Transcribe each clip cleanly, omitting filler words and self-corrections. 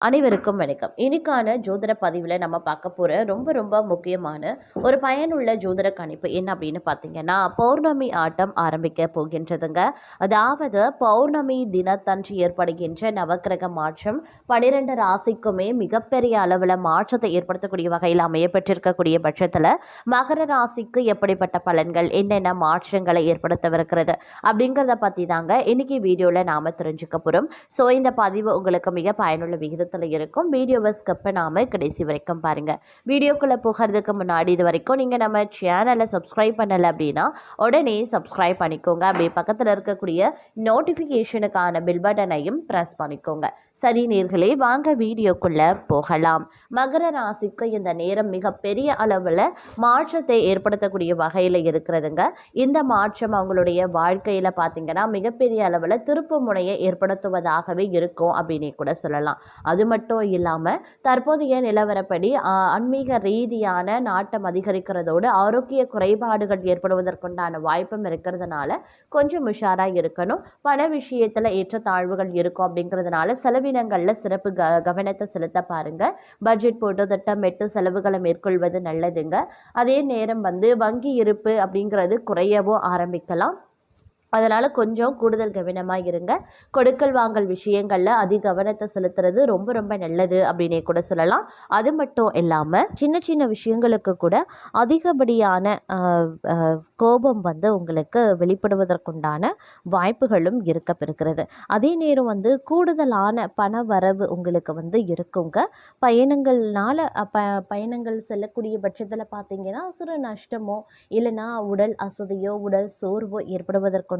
அனைவருக்கும் வணக்கம். இன்னைக்கான ஜோதிட பதிவில் நம்ம பார்க்க போகிற ரொம்ப ரொம்ப முக்கியமான ஒரு பயனுள்ள ஜோதிட கணிப்பு என்ன அப்படின்னு பார்த்தீங்கன்னா, பௌர்ணமி ஆட்டம் ஆரம்பிக்க போகின்றதுங்க. அதாவது பௌர்ணமி தினத்தன்று ஏற்படுகின்ற நவக்கிரக மாற்றம் 12 ராசிக்குமே மிகப்பெரிய அளவில் மாற்றத்தை ஏற்படுத்தக்கூடிய வகையில் அமையப்பட்டிருக்கக்கூடிய பட்சத்தில் மகர ராசிக்கு எப்படிப்பட்ட பலன்கள், என்னென்ன மாற்றங்களை ஏற்படுத்தவிருக்கிறது அப்படிங்கிறத பற்றி தாங்க இன்னைக்கு வீடியோவில் நாம் தெரிஞ்சுக்க போகிறோம். ஸோ இந்த பதிவு உங்களுக்கு மிக பயனுள்ள விகிதத்தில் இருக்கும். வீடியோவை ஸ்கிப் பண்ணாம கடைசி வரைக்கும் பாருங்க. வீடியோக்குள்ள போகிறதுக்கு முன்னாடி இது வரைக்கும் நீங்க நம்ம சேனலை சப்ஸ்கிரைப் பண்ணல அப்படின்னா உடனே சப்ஸ்கிரைப் பண்ணிக்கோங்க. அப்படியே பக்கத்தில் இருக்கக்கூடிய நோட்டிஃபிகேஷனுக்கான பில் பட்டனையும் ப்ரெஸ் பண்ணிக்கோங்க. சரி நேர்களே, வாங்க வீடியோக்குள்ள போகலாம். மகர ராசிக்கு இந்த நேரம் மிக பெரிய அளவில் மாற்றத்தை ஏற்படுத்தக்கூடிய வகையில் இருக்கிறதுங்க. இந்த மாற்றம் அவங்களுடைய வாழ்க்கையில் பார்த்தீங்கன்னா மிகப்பெரிய அளவில் திருப்பு முனையை ஏற்படுத்துவதாகவே இருக்கும் அப்படின்னு கூட சொல்லலாம். அது மட்டும் இல்லாமல் தற்போதைய நிலவரப்படி ஆன்மீக ரீதியான நாட்டம் அதிகரிக்கிறதோடு ஆரோக்கிய குறைபாடுகள் ஏற்படுவதற்குண்டான வாய்ப்பும் இருக்கிறதுனால கொஞ்சம் உஷாராக இருக்கணும். பண விஷயத்தில் ஏற்றத்தாழ்வுகள் இருக்கும் அப்படிங்கிறதுனால செலவினங்களில் சிறப்பு கவனத்தை செலுத்த பாருங்க. பட்ஜெட் போட்டு திட்டமிட்டு செலவுகளை மேற்கொள்வது நல்லதுங்க. அதே நேரம் வங்கி இருப்பு அப்படிங்கிறது குறையவும் ஆரம்பிக்கலாம். அதனால் கொஞ்சம் கூடுதல் கவனமாக இருங்க. கொடுக்கல் வாங்கல் விஷயங்களில் அதிக கவனத்தை செலுத்துறது ரொம்ப ரொம்ப நல்லது அப்படின்னே கூட சொல்லலாம். அது மட்டும் இல்லாமல் சின்ன சின்ன விஷயங்களுக்கு கூட அதிகப்படியான கோபம் உங்களுக்கு வெளிப்படுவதற்குண்டான வாய்ப்புகளும் இருக்கப்பெறுகிறது. அதே நேரம் கூடுதலான பண வரவு உங்களுக்கு இருக்குங்க. பயணங்கள் செல்லக்கூடிய பட்சத்தில் பார்த்தீங்கன்னா சிறு நஷ்டமோ இல்லைன்னா உடல் அசதியோ உடல் சோர்வோ ஏற்படுவதற்கு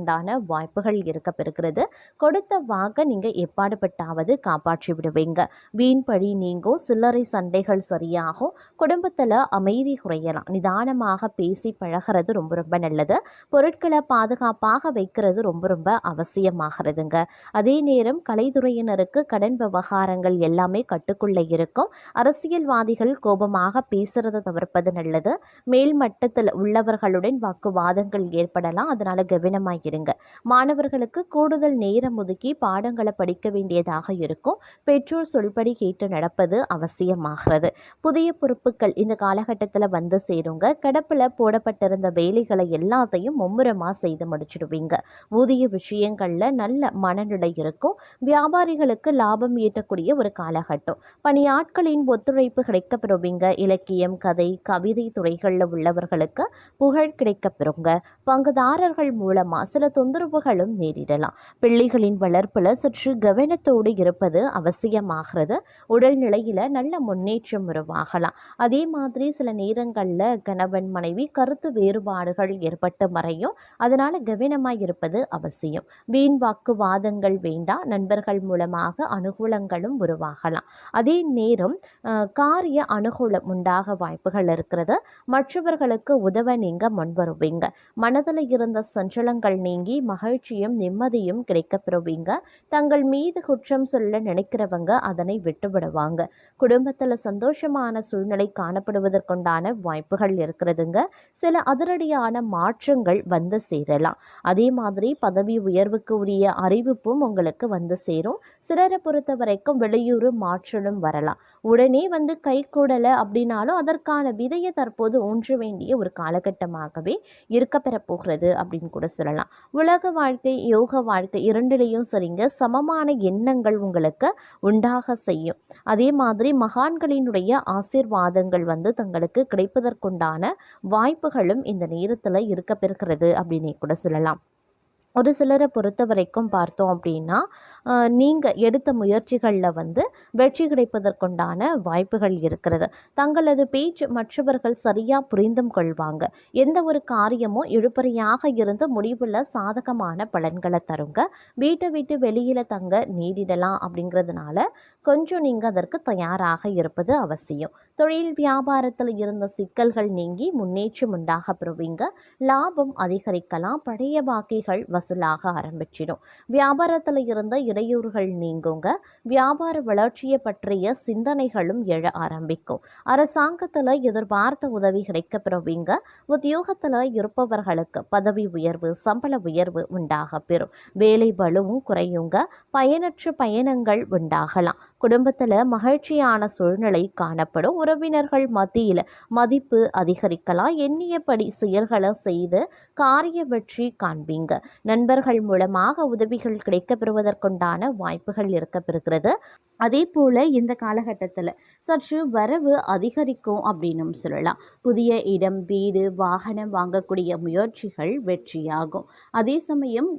வாய்ப்புகள் இருக்கப்பெறுகிறது. கொடுத்த வாக்க நீங்க எப்பாடுபட்டாவது காப்பாற்றி விடுவீங்க. வீண் பழி நீங்கும், சில்லறை சண்டைகள் சரியாகும், குடும்பத்துல அமைதி குறையலாம். நிதானமாக பேசி பழகிறது ரொம்ப ரொம்ப நல்லது. பொருட்களை பாதுகாப்பாக வைக்கிறது ரொம்ப ரொம்ப அவசியமாகிறதுங்க. அதே நேரம் கலைத்துறையினருக்கு கடன் விவகாரங்கள் எல்லாமே கட்டுக்குள்ள இருக்கும். அரசியல்வாதிகள் கோபமாக பேசுறதை தவிர்ப்பது நல்லது. மேல்மட்டத்தில் உள்ளவர்களுடன் வாக்குவாதங்கள் ஏற்படலாம். அதனால கவனமாக இருங்க. மாணவர்களுக்கு கூடுதல் நேரம் ஒதுக்கி பாடங்களை படிக்க வேண்டியதாக இருக்கும். பெற்றோர் சொல்படி கேட்டு நடப்பது அவசியமாகிறது. புதிய பொறுப்புகள் இந்த காலகட்டத்தில் சேருங்க. கிடப்பில் போடப்பட்டிருந்த வேலைகளை எல்லாத்தையும் மும்முரமாக செய்து முடிச்சிடுவீங்க. ஊதிய விஷயங்கள்ல நல்ல மனநிலை இருக்கும். வியாபாரிகளுக்கு லாபம் ஈட்டக்கூடிய ஒரு காலகட்டம். பணியாட்களின் ஒத்துழைப்பு கிடைக்கப்பெறுவீங்க. இலக்கியம், கதை, கவிதை துறைகளில் உள்ளவர்களுக்கு புகழ் கிடைக்கப்பெறுங்க. பங்குதாரர்கள் மூலமா சில தொந்தரவுகளும் நேரிடலாம். பிள்ளைகளின் வளர்ப்புல சற்று கவனத்தோடு இருப்பது அவசியமாகிறது. உடல்நிலையில நல்ல முன்னேற்றம் உருவாகலாம். அதே மாதிரி சில நேரங்கள்ல கணவன் மனைவி கருத்து வேறுபாடுகள் ஏற்பட்டு மறையும். அதனால கவனமாய் இருப்பது அவசியம். வீண் வாக்குவாதங்கள் வேண்டாம். நண்பர்கள் மூலமாக அனுகூலங்களும் உருவாகலாம். அதே நேரம் காரிய அனுகூலம் உண்டாக வாய்ப்புகள் இருக்கிறது. மற்றவர்களுக்கு உதவ நீங்க முன்வருவீங்க. மனதில் இருந்த சஞ்சலங்கள் நீங்கி மகிழ்ச்சியும் நிம்மதியும் கிடைக்கப்பெறுவீங்க. தங்கள் மீது குற்றம் சொல்ல நினைக்கிறவங்க அதனை விட்டுவிடுவாங்க. குடும்பத்தில் சந்தோஷமான சூழ்நிலை காணப்படுவதற்குண்டான வாய்ப்புகள் இருக்கிறதுங்க. சில அதிரடியான மாற்றங்கள் சேரலாம். அதே மாதிரி பதவி உயர்வுக்கு உரிய அறிவிப்பும் உங்களுக்கு சேரும். சிலரை பொறுத்த வரைக்கும் வெளியூர் மாற்றலும் வரலாம். உடனே கை கூடலை அப்படின்னாலும் அதற்கான விதையை தற்போது ஊன்ற வேண்டிய ஒரு காலகட்டமாகவே இருக்கப்பெற போகிறது அப்படின்னு கூட சொல்லலாம். உலக வாழ்க்கை, யோக வாழ்க்கை இரண்டிலையும் சரிங்க சமமான எண்ணங்கள் உங்களுக்கு உண்டாக செய்யும். அதே மாதிரி மகான்களினுடைய ஆசீர்வாதங்கள் தங்களுக்கு கிடைப்பதற்குண்டான வாய்ப்புகளும் இந்த நேரத்தில் இருக்கப்பெறுகிறது அப்படின்னே கூட சொல்லலாம். ஒரு சிலரை பொறுத்த வரைக்கும் பார்த்தோம் அப்படின்னா நீங்கள் எடுத்த முயற்சிகளில் வெற்றி கிடைப்பதற்குண்டான வாய்ப்புகள் இருக்கிறது. தங்களது பேச்சு மற்றவர்கள் சரியாக புரிந்தும் கொள்வாங்க. எந்த ஒரு காரியமும் இழுபறியாக இருந்து முடிவில் சாதகமான பலன்களை தருங்க. வீட்டை விட்டு வெளியில் தங்க நேரிடலாம். அப்படிங்கிறதுனால கொஞ்சம் நீங்கள் அதற்கு தயாராக இருப்பது அவசியம். தொழில் வியாபாரத்தில் இருந்த சிக்கல்கள் நீங்கி முன்னேற்றம் உண்டாக பெறுவீங்க. லாபம் அதிகரிக்கலாம். பழைய பாக்கிகள் வசூலாக ஆரம்பிச்சிடும். வியாபாரத்தில் இருந்த இடையூறுகள் நீங்குங்க. வியாபார வளர்ச்சியை பற்றிய சிந்தனைகளும் எழ ஆரம்பிக்கும். அரசாங்கத்தில் எதிர்பார்த்த உதவி கிடைக்கப்பெறுவீங்க. உத்தியோகத்தில் இருப்பவர்களுக்கு பதவி உயர்வு, சம்பள உயர்வு உண்டாக பெறும். வேலை பளுவும் குறையுங்க. பயனற்ற பயணங்கள் உண்டாகலாம். குடும்பத்தில் மகிழ்ச்சியான சூழ்நிலை காணப்படும். உறவினர்கள் மத்தியில் மதிப்பு அதிகரிக்கலாம். எண்ணியபடி செயல்களை செய்து காரிய வெற்றி காண்பீங்க. நண்பர்கள் மூலமாக உதவிகள் கிடைக்கப்பெறுவதற்குண்டான வாய்ப்புகள் இருக்கப்பெறுகிறது. அதே போல் இந்த காலகட்டத்தில் சற்று வரவு அதிகரிக்கும் அப்படின்னும் சொல்லலாம். புதிய இடம், வீடு, வாகனம் வாங்கக்கூடிய முயற்சிகள் வெற்றியாகும். அதே சமயம்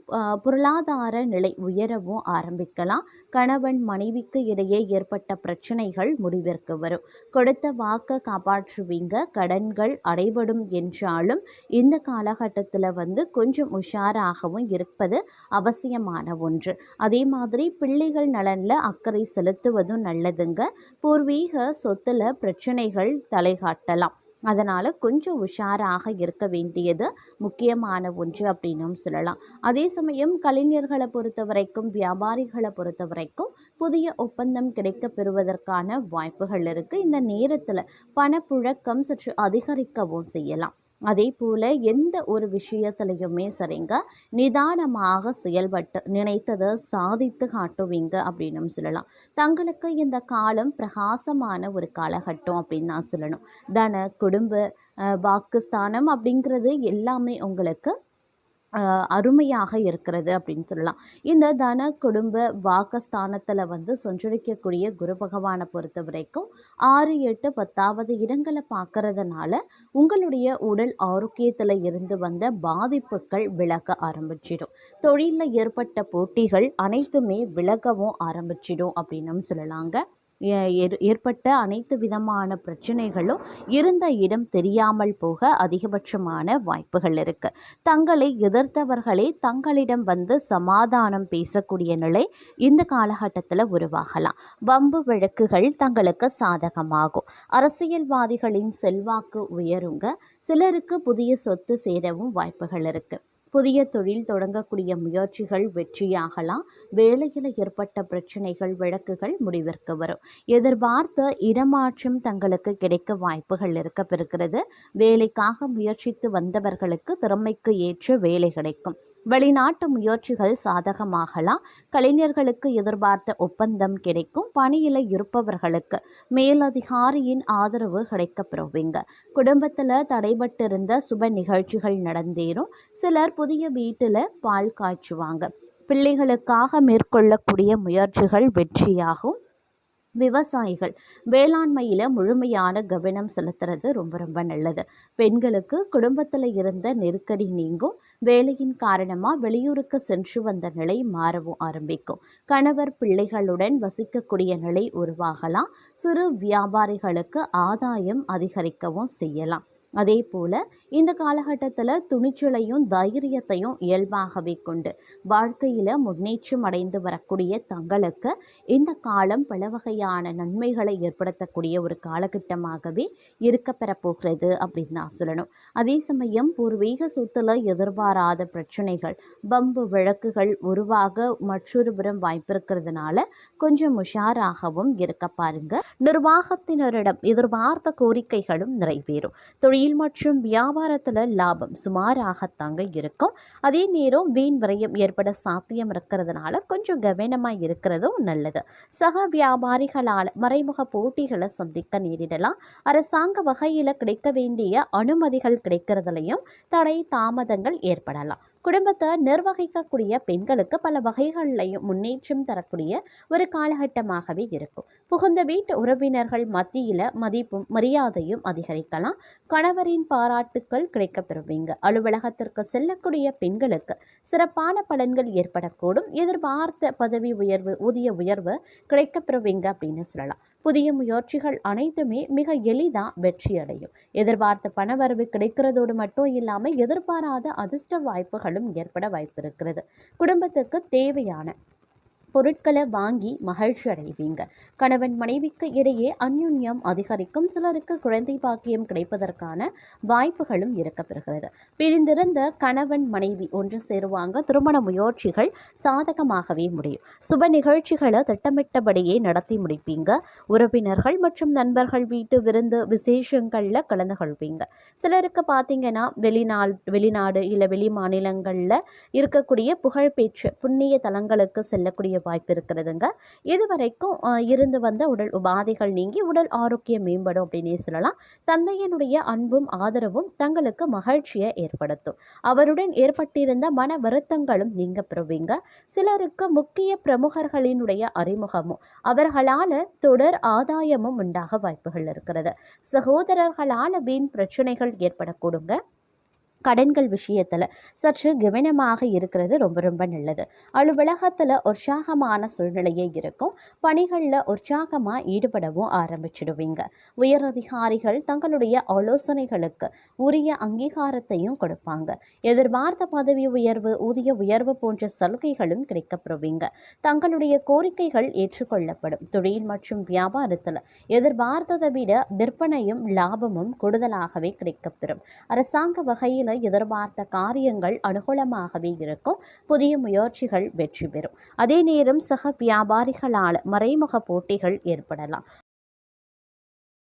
பொருளாதார நிலை உயரவும் ஆரம்பிக்கலாம். கணவன் மனைவிக்கு இடையே ஏற்பட்ட பிரச்சனைகள் முடிவிற்கு வரும். கொடுத்த வாக்கை காப்பாற்றுவீங்க. கடன்கள் அடைபடும் என்றாலும் இந்த காலகட்டத்தில் கொஞ்சம் உஷாராகவும் இருப்பது அவசியமான ஒன்று. அதே மாதிரி பிள்ளைகள் நலனில் அக்கறை செலுத்துவதும் நல்லதுங்க. பூர்வீக சொத்துல பிரச்சனைகள் தலைகாட்டலாம். அதனால் கொஞ்சம் உஷாராக இருக்க வேண்டியது முக்கியமான ஒன்று அப்படின்னும் சொல்லலாம். அதே சமயம் கலைஞர்களை பொறுத்த வரைக்கும், வியாபாரிகளை பொறுத்த வரைக்கும் புதிய ஒப்பந்தம் கிடைக்க பெறுவதற்கான வாய்ப்புகள் இருக்குது. இந்த நேரத்தில் பணப்புழக்கம் சற்று அதிகரிக்கவும் செய்யலாம். அதே போல் எந்த ஒரு விஷயத்துலையுமே சரிங்க, நிதானமாக செயல்பட்டு நினைத்ததை சாதித்து காட்டுவீங்க அப்படின்னு சொல்லலாம். தங்களுக்கு இந்த காலம் பிரகாசமான ஒரு காலகட்டம் அப்படின்னு நான் சொல்லணும். தன, குடும்ப, வாக்குஸ்தானம் அப்படிங்கிறது எல்லாமே உங்களுக்கு அருமையாக இருக்கிறது அப்படின்னு சொல்லலாம். இந்த தன, குடும்ப, வாக்கஸ்தானத்தில் சஞ்சரிக்கக்கூடிய குரு பகவானை பொறுத்த வரைக்கும் 6, 8, 10வது இடங்களை பார்க்கறதுனால உங்களுடைய உடல் ஆரோக்கியத்தில் இருந்து வந்த பாதிப்புகள் விலக ஆரம்பிச்சிடும். தொழிலில் ஏற்பட்ட போட்டிகள் அனைத்துமே விலகவும் ஆரம்பிச்சிடும் அப்படின்னு சொல்லலாங்க. ஏற்பட்ட அனைத்து விதமான பிரச்சனைகளும் இருந்த இடம் தெரியாமல் போக அதிகபட்சமான வாய்ப்புகள் இருக்கு. தங்களை எதிர்த்தவர்களே தங்களிடம் சமாதானம் பேசக்கூடிய நிலை இந்த காலகட்டத்தில் உருவாகலாம். வம்பு வழக்குகள் தங்களுக்கு சாதகமாகும். அரசியல்வாதிகளின் செல்வாக்கு உயருங்க. சிலருக்கு புதிய சொத்து சேரவும் வாய்ப்புகள் இருக்கு. புதிய தொழில் தொடங்கக்கூடிய முயற்சிகள் வெற்றியாகலாம். வேலையில் ஏற்பட்ட பிரச்சனைகள், வழக்குகள் முடிவிற்கு வரும். எதிர்பார்த்த இடமாற்றம் தங்களுக்கு கிடைக்க வாய்ப்புகள் இருக்கப்பெறுகிறது. வேலைக்காக முயற்சித்து வந்தவர்களுக்கு திறமைக்கு ஏற்ற வேலை கிடைக்கும். வெளிநாட்டு முயற்சிகள் சாதகமாகலாம். கலைஞர்களுக்கு எதிர்பார்த்த ஒப்பந்தம் கிடைக்கும். பணியில் இருப்பவர்களுக்கு மேலதிகாரியின் ஆதரவு கிடைக்கப்பெறுவீங்க. குடும்பத்தில் தடைபட்டிருந்த சுப நிகழ்ச்சிகள் நடந்தேறும். சிலர் புதிய வீட்டில் பால் காய்ச்சுவாங்க. பிள்ளைகளுக்காக மேற்கொள்ளக்கூடிய முயற்சிகள் வெற்றியாகும். விவசாயிகள் வேளாண்மையில் முழுமையான கவனம் செலுத்துறது ரொம்ப ரொம்ப நல்லது. பெண்களுக்கு குடும்பத்தில் இருந்த நெருக்கடி நீங்கும். வேலையின் காரணமாக வெளியூருக்கு சென்று வந்த நிலை மாறவும் ஆரம்பிக்கும். கணவர் பிள்ளைகளுடன் வசிக்கக்கூடிய நிலை உருவாகலாம். சிறு வியாபாரிகளுக்கு ஆதாயம் அதிகரிக்கவும் செய்யலாம். அதே போல் இந்த காலகட்டத்தில் துணிச்சலையும் தைரியத்தையும் இயல்பாகவே கொண்டு வாழ்க்கையில் முன்னேற்றம் அடைந்து வரக்கூடிய தங்களுக்கு இந்த காலம் பல வகையான நன்மைகளை ஏற்படுத்தக்கூடிய ஒரு காலகட்டமாகவே இருக்கப்பெற போகிறது அப்படின்னு நான் சொல்லணும். அதே சமயம் பூர்வீக சொத்துல எதிர்பாராத பிரச்சனைகள், பம்பு வழக்குகள் உருவாக மற்றொரு புறம் வாய்ப்பிருக்கிறதுனால கொஞ்சம் உஷாராகவும் இருக்க பாருங்க. நிர்வாகத்தினரிடம் எதிர்பார்த்த கோரிக்கைகளும் நிறைவேறும். தொழில் மற்றும் வியாபாரத்தில் லாபம் சுமாராகத்தாங்க இருக்கும். அதே நேரம் வீண் விரயம் ஏற்பட சாத்தியம் இருக்கிறதுனால கொஞ்சம் கவனமாக இருக்கிறதும் நல்லது. சக வியாபாரிகளால் மறைமுக போட்டிகளை சந்திக்க நேரிடலாம். அரசாங்க வகையில் கிடைக்க வேண்டிய அனுமதிகள் கிடைக்கிறதுலையும் தடை தாமதங்கள் ஏற்படலாம். குடும்பத்தை நிர்வகிக்கக்கூடிய பெண்களுக்கு பல வகைகள்லையும் முன்னேற்றம் தரக்கூடிய ஒரு காலகட்டமாகவே இருக்கும். புகுந்த வீட்டு உறவினர்கள் மத்தியில் மதிப்பும் மரியாதையும் அதிகரிக்கலாம். கணவரின் பாராட்டுக்கள் கிடைக்கப்பெறுவீங்க. அலுவலகத்திற்கு செல்லக்கூடிய பெண்களுக்கு சிறப்பான பலன்கள் ஏற்படக்கூடும். எதிர்பார்த்த பதவி உயர்வு, ஊதிய உயர்வு கிடைக்கப்பெறுவீங்க அப்படின்னு சொல்லலாம். புதிய முயற்சிகள் அனைத்துமே மிக எளிதாக வெற்றி அடையும். எதிர்பார்த்த பணவரவு கிடைக்கிறதோடு மட்டும் இல்லாமல் எதிர்பாராத அதிர்ஷ்ட வாய்ப்புகளும் ஏற்பட வாய்ப்பு இருக்கிறது. குடும்பத்துக்கு தேவையான பொருட்களை வாங்கி மகிழ்ச்சி அடைவீங்க. கணவன் மனைவிக்கு இடையே அந்யுன்யம் அதிகரிக்கும். சிலருக்கு குழந்தை பாக்கியம் கிடைப்பதற்கான வாய்ப்புகளும் இருக்கப்பெறுகிறது. பிரிந்திருந்த கணவன் மனைவி ஒன்று சேருவாங்க. திருமண முயற்சிகள் சாதகமாகவே முடியும். சுப நிகழ்ச்சிகளை திட்டமிட்டபடியே நடத்தி முடிப்பீங்க. உறவினர்கள் மற்றும் நண்பர்கள் வீட்டு விருந்து விசேஷங்களில் கலந்து கொள்வீங்க. சிலருக்கு பார்த்தீங்கன்னா வெளிநாடு இல்லை வெளி மாநிலங்களில் இருக்கக்கூடிய புகழ்பெற்ற புண்ணிய தலங்களுக்கு செல்லக்கூடிய வாய்ப்பு இருக்கிறதுங்க. இதுவரைக்கும் இருந்து வந்த உடல் உபாதைகள் நீங்கி உடல் ஆரோக்கியம் மேம்படும் அப்படின்னே சொல்லலாம். தந்தையனுடைய அன்பும் ஆதரவும் தங்களுக்கு மகிழ்ச்சியை ஏற்படுத்தும். அவருடன் ஏற்பட்டிருந்த மன வருத்தங்களும் நீங்க பெறுவீங்க. சிலருக்கு முக்கிய பிரமுகர்களினுடைய அறிமுகமும் அவர்களால தொடர் ஆதாயமும் உண்டாக வாய்ப்புகள் இருக்கிறது. சகோதரர்களால வீண் பிரச்சனைகள் ஏற்படக்கூடுங்க. கடன்கள் விஷயத்தில் சற்று கவனமாக இருக்கிறது ரொம்ப ரொம்ப நல்லது. அலுவலகத்தில் உற்சாகமான சூழ்நிலையே இருக்கும். பணிகளில் உற்சாகமாக ஈடுபடவும் ஆரம்பிச்சிடுவீங்க. உயரதிகாரிகள் தங்களுடைய ஆலோசனைகளுக்கு உரிய அங்கீகாரத்தையும் கொடுப்பாங்க. எதிர்பார்த்த பதவி உயர்வு, ஊதிய உயர்வு போன்ற சலுகைகளும் கிடைக்கப்பெறுவீங்க. தங்களுடைய கோரிக்கைகள் ஏற்றுக்கொள்ளப்படும். தொழில் மற்றும் வியாபாரத்தில் எதிர்பார்த்ததை விட விற்பனையும் லாபமும் கூடுதலாகவே கிடைக்கப்பெறும். அரசாங்க வகையில் எதிர்பார்த்த காரியங்கள் அனுகூலமாகவே இருக்கும். புதிய முயற்சிகள் வெற்றி பெறும். அதே நேரம் சக வியாபாரிகளால் மறைமுக போட்டிகள் ஏற்படலாம்.